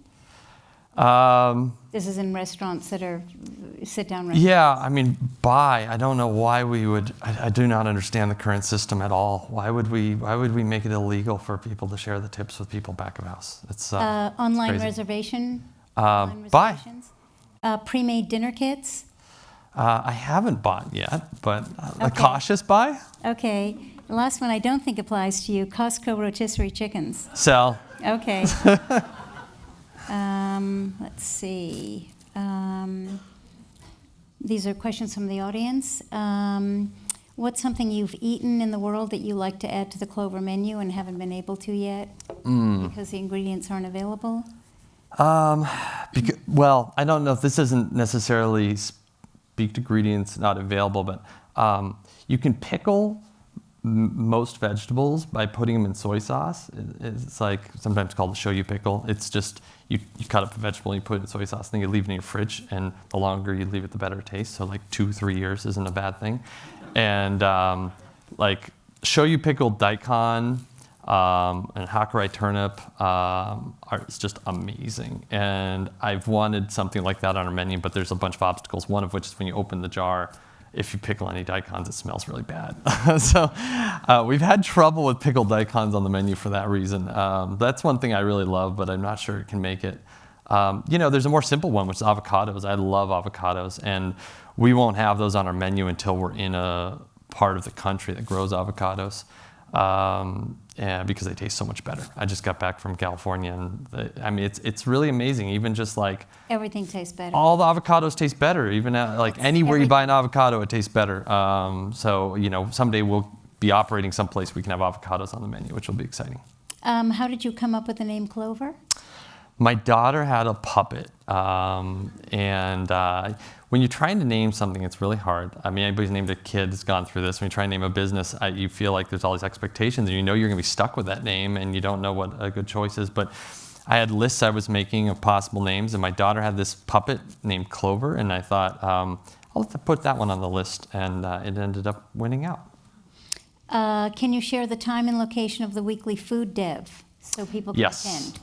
This is in restaurants that are sit-down restaurants. Yeah, I mean, buy. I don't know why we would. I do not understand the current system at all. Why would we make it illegal for people to share the tips with people back of house? It's Online crazy. reservation. Buy. Pre-made dinner kits. I haven't bought yet, but a Okay. cautious buy. Okay, the last one I don't think applies to you. Costco rotisserie chickens. Sell. Okay. Let's see. These are questions from the audience. What's something you've eaten in the world that you like to add to the Clover menu and haven't been able to yet because the ingredients aren't available? Well, I don't know if this isn't necessarily speak to ingredients not available, but you can pickle most vegetables by putting them in soy sauce. It's like sometimes called the shoyu pickle. It's just you cut up a vegetable and you put it in soy sauce, then you leave it in your fridge, and the longer you leave it, the better it tastes. So like 2-3 years isn't a bad thing. And like shoyu pickled daikon and hakurai turnip it's just amazing. And I've wanted something like that on our menu, but there's a bunch of obstacles. One of which is when you open the jar, if you pickle any daikons, it smells really bad. So we've had trouble with pickled daikons on the menu for that reason. That's one thing I really love, but I'm not sure it can make it. There's a more simple one, which is avocados. I love avocados, and we won't have those on our menu until we're in a part of the country that grows avocados. And because they taste so much better. I just got back from California, and it's really amazing. Even just like Everything tastes better. all the avocados taste better. Even like anywhere you buy an avocado, it tastes better. So someday we'll be operating someplace we can have avocados on the menu, which will be exciting. How did you come up with the name Clover? My daughter had a puppet, when you're trying to name something, it's really hard. I mean, anybody's named a kid has gone through this. When you try and name a business, you feel like there's all these expectations, and you know you're going to be stuck with that name, and you don't know what a good choice is. But I had lists I was making of possible names, and my daughter had this puppet named Clover, and I thought, I'll put that one on the list, and it ended up winning out. Can you share the time and location of the weekly food dev so people can attend?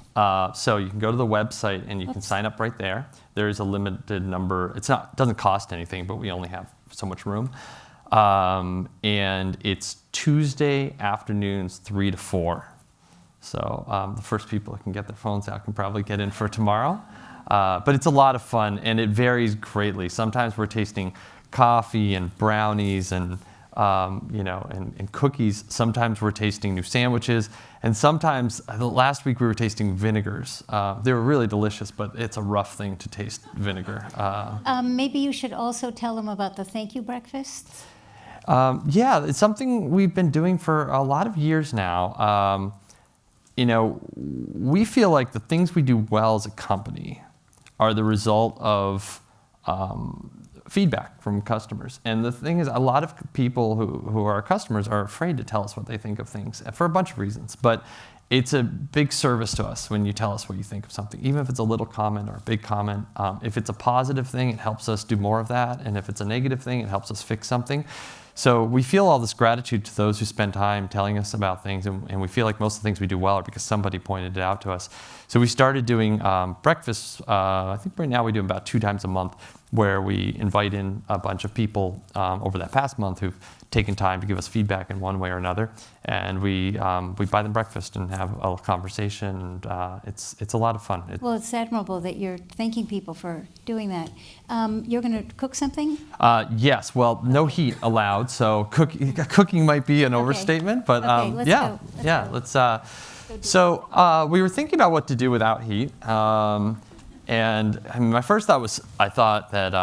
So you can go to the website and you can sign up right there. There is a limited number. It doesn't cost anything, but we only have so much room. And it's Tuesday afternoons 3 to 4. So the first people that can get their phones out can probably get in for tomorrow. But it's a lot of fun, and it varies greatly. Sometimes we're tasting coffee and brownies and cookies. Sometimes we're tasting new sandwiches, and sometimes last week we were tasting vinegars. They were really delicious, but it's a rough thing to taste vinegar. Maybe you should also tell them about the thank you breakfasts. Yeah, it's something we've been doing for a lot of years now. We feel like the things we do well as a company are the result of feedback from customers. And the thing is, a lot of people who are our customers are afraid to tell us what they think of things for a bunch of reasons. But it's a big service to us when you tell us what you think of something, even if it's a little comment or a big comment. If it's a positive thing, it helps us do more of that. And if it's a negative thing, it helps us fix something. So we feel all this gratitude to those who spend time telling us about things, and we feel like most of the things we do well are because somebody pointed it out to us. So we started doing breakfasts. I think right now we do about 2 times a month, where we invite in a bunch of people over that past month who've taken time to give us feedback in one way or another, and we buy them breakfast and have a conversation, and it's a lot of fun. Well, it's admirable that you're thanking people for doing that. You're going to cook something? Yes. Well, no heat allowed, so cooking might be an overstatement, but Okay, let's yeah, go. yeah. We were thinking about what to do without heat, and I mean, my first thought was I thought that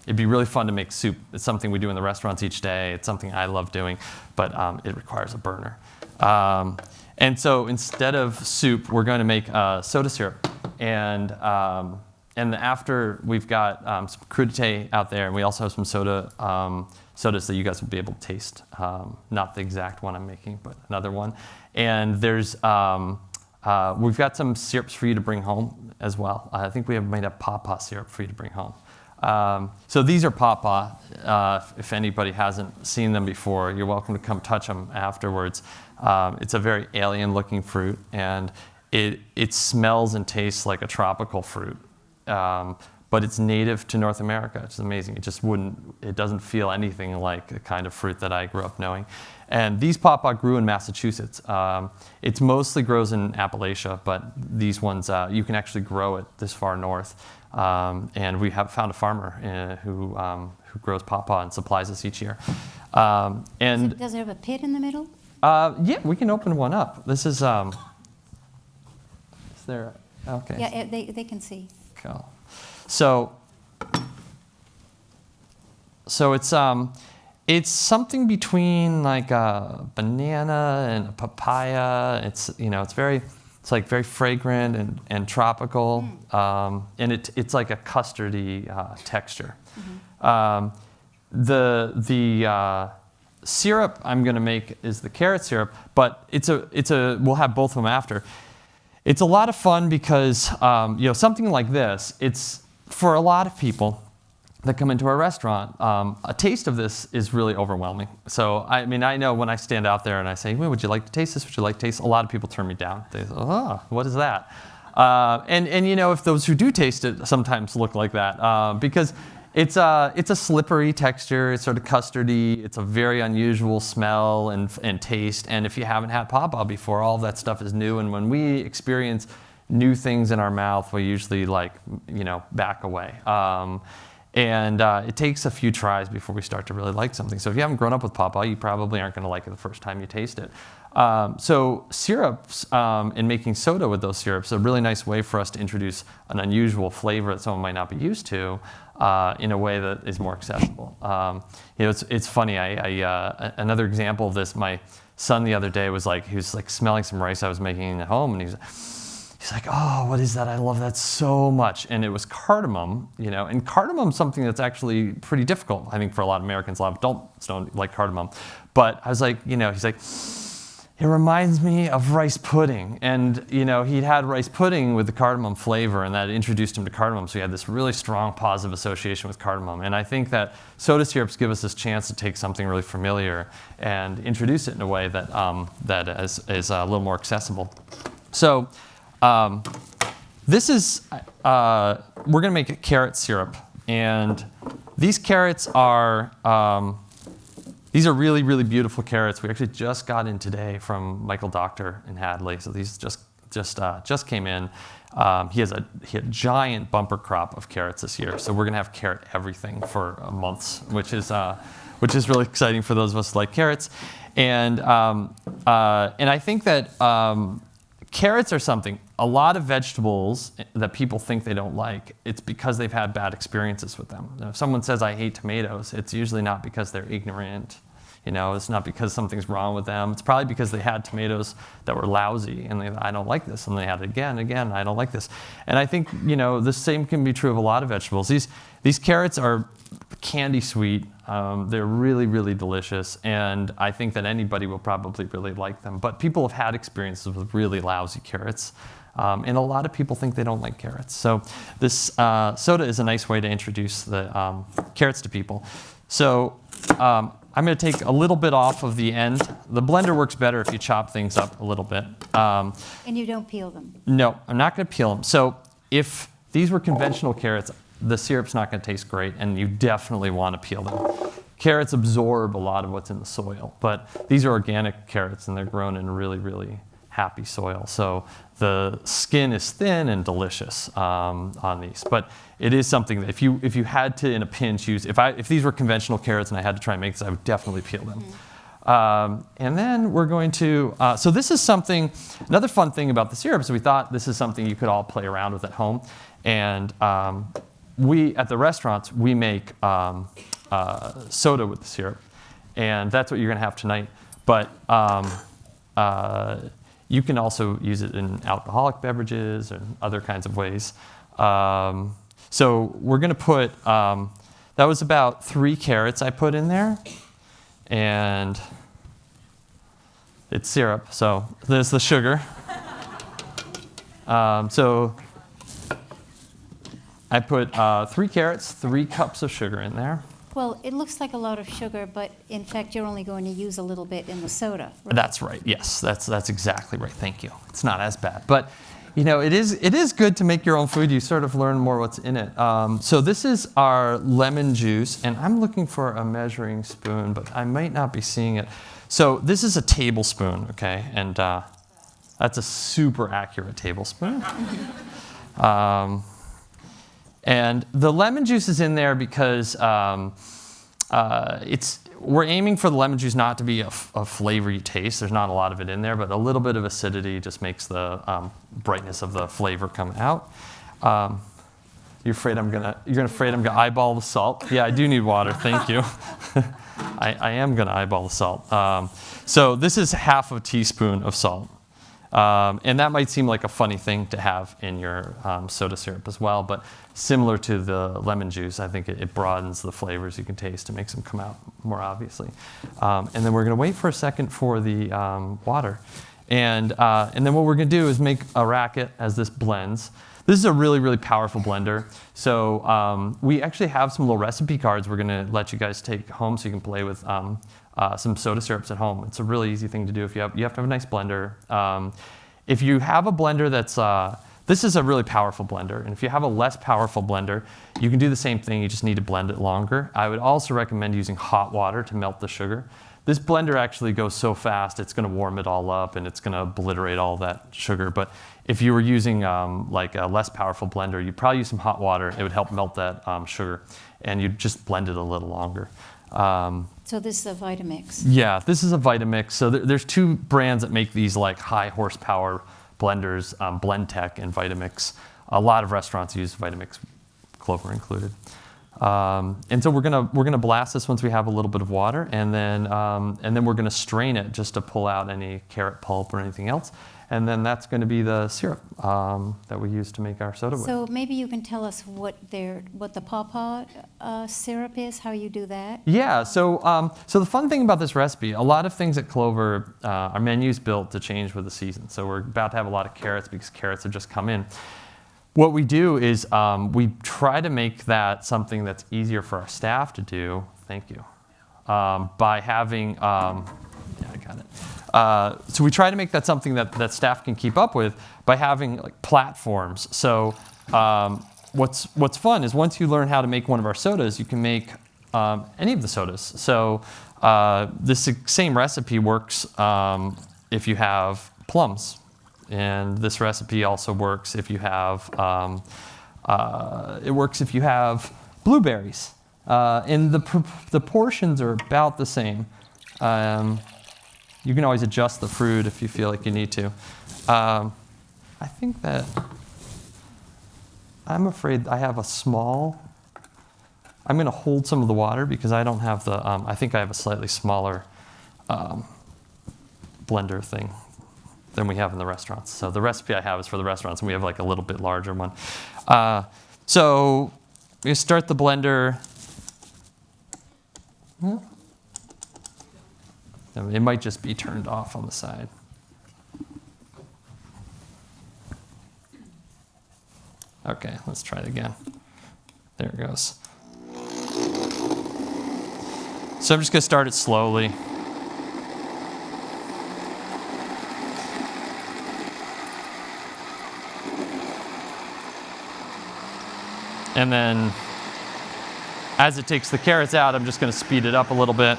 it'd be really fun to make soup. It's something we do in the restaurants each day. It's something I love doing, but it requires a burner. And so instead of soup, we're going to make soda syrup. And after we've got some crudité out there, and we also have some sodas that you guys will be able to taste. Not the exact one I'm making, but another one. And there's we've got some syrups for you to bring home as well. I think we have made a pawpaw syrup for you to bring home. So these are pawpaw. If anybody hasn't seen them before, you're welcome to come touch them afterwards. It's a very alien-looking fruit, and it smells and tastes like a tropical fruit. But it's native to North America. It's amazing. It doesn't feel anything like the kind of fruit that I grew up knowing. And these pawpaw grew in Massachusetts. It mostly grows in Appalachia, but these ones, you can actually grow it this far north. And we have found a farmer who grows pawpaw and supplies us each year. Does it have a pit in the middle? Yeah, we can open one up. This is there? Okay. Yeah, they can see. Cool. So it's something between like a banana and a papaya. It's very fragrant and tropical, and it's like a custardy texture. Mm-hmm. The syrup I'm going to make is the carrot syrup, but we'll have both of them after. It's a lot of fun because something like this, it's for a lot of people that come into our restaurant, a taste of this is really overwhelming. So, I mean, I know when I stand out there and I say, well, would you like to taste this? Would you like to taste? A lot of people turn me down. They say, oh, what is that? And if those who do taste it sometimes look like that, because it's a slippery texture. It's sort of custardy. It's a very unusual smell and taste. And if you haven't had pawpaw before, all of that stuff is new. And when we experience new things in our mouth, we usually back away. And it takes a few tries before we start to really like something. So if you haven't grown up with pawpaw, you probably aren't going to like it the first time you taste it. So syrups and making soda with those syrups is a really nice way for us to introduce an unusual flavor that someone might not be used to in a way that is more accessible. It's funny. Another example of this, my son the other day was he was smelling some rice I was making at home, and he's like, oh, what is that? I love that so much. And it was cardamom, and cardamom's something that's actually pretty difficult, I think, for a lot of Americans. A lot of adults don't like cardamom. But I was like, he's like, it reminds me of rice pudding. And, he'd had rice pudding with the cardamom flavor, and that introduced him to cardamom. So he had this really strong positive association with cardamom. And I think that soda syrups give us this chance to take something really familiar and introduce it in a way that is a little more accessible. So this is, we're going to make a carrot syrup. And these carrots are, these are really, really beautiful carrots. We actually just got in today from Michael Doctor in Hadley. So these just came in. He had a giant bumper crop of carrots this year. So we're going to have carrot everything for months, which is really exciting for those of us who like carrots. And I think that carrots are something. A lot of vegetables that people think they don't like, it's because they've had bad experiences with them. If someone says, I hate tomatoes, it's usually not because they're ignorant. It's not because something's wrong with them. It's probably because they had tomatoes that were lousy, and I don't like this. And they had it again, I don't like this. And I think, the same can be true of a lot of vegetables. These carrots are candy sweet. They're really, really delicious. And I think that anybody will probably really like them. But people have had experiences with really lousy carrots. And a lot of people think they don't like carrots. So this soda is a nice way to introduce the carrots to people. So I'm going to take a little bit off of the end. The blender works better if you chop things up a little bit. And you don't peel them? No, I'm not going to peel them. So if these were conventional carrots, the syrup's not going to taste great, and you definitely want to peel them. Carrots absorb a lot of what's in the soil, but these are organic carrots, and they're grown in really, really happy soil. So the skin is thin and delicious on these. But it is something that if you had to, in a pinch, use, if these were conventional carrots and I had to try and make this, I would definitely peel them. And then we're going to, so this is something, another fun thing about the syrup is we thought this is something you could all play around with at home. And we, at the restaurants, we make soda with the syrup. And that's what you're going to have tonight. But you can also use it in alcoholic beverages and other kinds of ways. So we're going to put, that was about 3 carrots I put in there. And it's syrup, so there's the sugar. So I put 3 carrots, 3 cups of sugar in there. Well, it looks like a lot of sugar, but in fact, you're only going to use a little bit in the soda, right? That's right. Yes, that's exactly right. Thank you. It's not as bad, but you know, it is good to make your own food. You sort of learn more what's in it. So this is our lemon juice, and I'm looking for a measuring spoon, but I might not be seeing it. So this is a tablespoon, okay, and that's a super accurate tablespoon. And the lemon juice is in there because we're aiming for the lemon juice not to be a flavory taste. There's not a lot of it in there, but a little bit of acidity just makes the brightness of the flavor come out. You're afraid I'm gonna eyeball the salt? Yeah, I do need water. Thank you. I am gonna eyeball the salt. So this is half a teaspoon of salt. And that might seem like a funny thing to have in your soda syrup as well, but similar to the lemon juice, I think it broadens the flavors you can taste and makes them come out more obviously. And then we're going to wait for a second for the water. And then what we're going to do is make a racket as this blends. This is a really, really powerful blender. So we actually have some little recipe cards we're going to let you guys take home so you can play with some soda syrups at home. It's a really easy thing to do. If you have to have a nice blender. If you have a blender that's, this is a really powerful blender. And if you have a less powerful blender, you can do the same thing. You just need to blend it longer. I would also recommend using hot water to melt the sugar. This blender actually goes so fast, it's going to warm it all up and it's going to obliterate all that sugar. But if you were using like a less powerful blender, you'd probably use some hot water. It would help melt that sugar. And you'd just blend it a little longer. So this is a Vitamix. Yeah, this is a Vitamix. So there's 2 brands that make these like high horsepower blenders, Blendtec and Vitamix. A lot of restaurants use Vitamix, Clover included. And so we're gonna blast this once we have a little bit of water, and then we're gonna strain it just to pull out any carrot pulp or anything else. And then that's going to be the syrup that we use to make our soda with. So maybe you can tell us what the pawpaw syrup is, how you do that? Yeah, so the fun thing about this recipe, a lot of things at Clover, our menu's built to change with the season. So we're about to have a lot of carrots because carrots have just come in. What we do is we try to make that something that's easier for our staff to do. Thank you. By having, yeah, I got it. So we try to make that something that staff can keep up with by having like platforms. So what's fun is once you learn how to make one of our sodas, you can make any of the sodas. So this same recipe works if you have plums. And this recipe also works if you have, blueberries. And the portions are about the same. You can always adjust the fruit if you feel like you need to. I think that, I'm afraid I have a small, I'm going to hold some of the water because I don't have the, I think I have a slightly smaller blender thing than we have in the restaurants. So the recipe I have is for the restaurants, and we have like a little bit larger one. So we start the blender. It might just be turned off on the side. Okay, let's try it again. There it goes. So I'm just going to start it slowly. And then as it takes the carrots out, I'm just going to speed it up a little bit.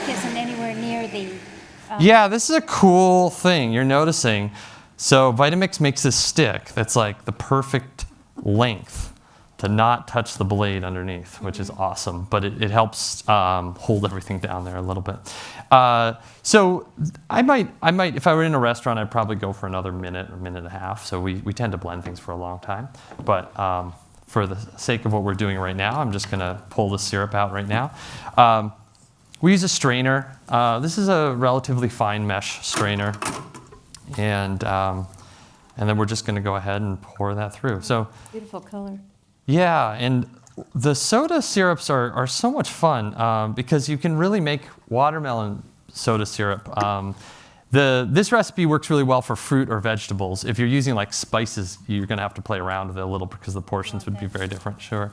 Isn't anywhere near the... Yeah, this is a cool thing you're noticing. So Vitamix makes this stick that's like the perfect length to not touch the blade underneath, which is awesome. But it helps hold everything down there a little bit. So I might, if I were in a restaurant, I'd probably go for another minute or minute and a half. So we tend to blend things for a long time. But for the sake of what we're doing right now, I'm just going to pull the syrup out right now. We use a strainer. This is a relatively fine mesh strainer. And then we're just going to go ahead and pour that through. So beautiful color. Yeah, and the soda syrups are so much fun because you can really make watermelon soda syrup. This recipe works really well for fruit or vegetables. If you're using like spices, you're going to have to play around with it a little because the portions would be very different, sure.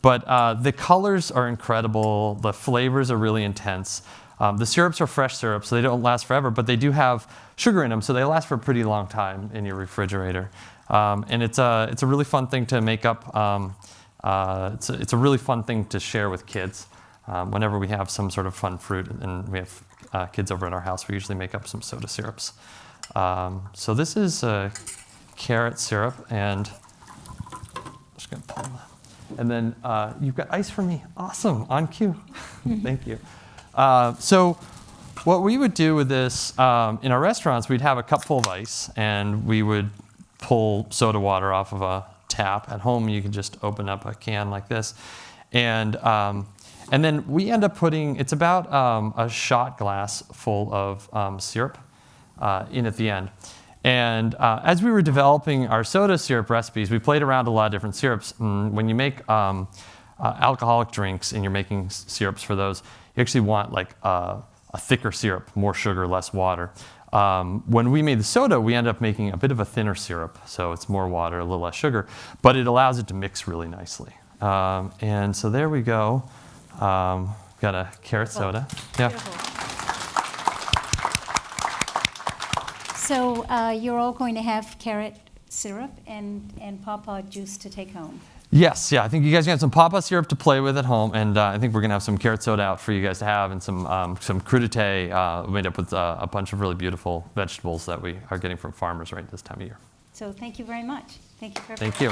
But the colors are incredible. The flavors are really intense. The syrups are fresh syrups, so they don't last forever, but they do have sugar in them, so they last for a pretty long time in your refrigerator. And it's a really fun thing to make up. It's a really fun thing to share with kids. Whenever we have some sort of fun fruit and we have kids over at our house, we usually make up some soda syrups. So this is carrot syrup, and I'm just going to pull that. And then you've got ice for me. Awesome, on cue. Thank you. So what we would do with this, in our restaurants, we'd have a cup full of ice, and we would pull soda water off of a tap. At home, you can just open up a can like this. And then we end up putting, it's about a shot glass full of syrup in at the end. And as we were developing our soda syrup recipes, we played around a lot of different syrups. When you make alcoholic drinks and you're making syrups for those, you actually want like a thicker syrup, more sugar, less water. When we made the soda, we ended up making a bit of a thinner syrup, so it's more water, a little less sugar, but it allows it to mix really nicely. And so there we go. Got a carrot soda. Yeah. Beautiful. So you're all going to have carrot syrup and pawpaw juice to take home. Yes, yeah. I think you guys can have some pawpaw syrup to play with at home, and I think we're going to have some carrot soda out for you guys to have, and some crudité made up with a bunch of really beautiful vegetables that we are getting from farmers right this time of year. So thank you very much. Thank you for Thank you.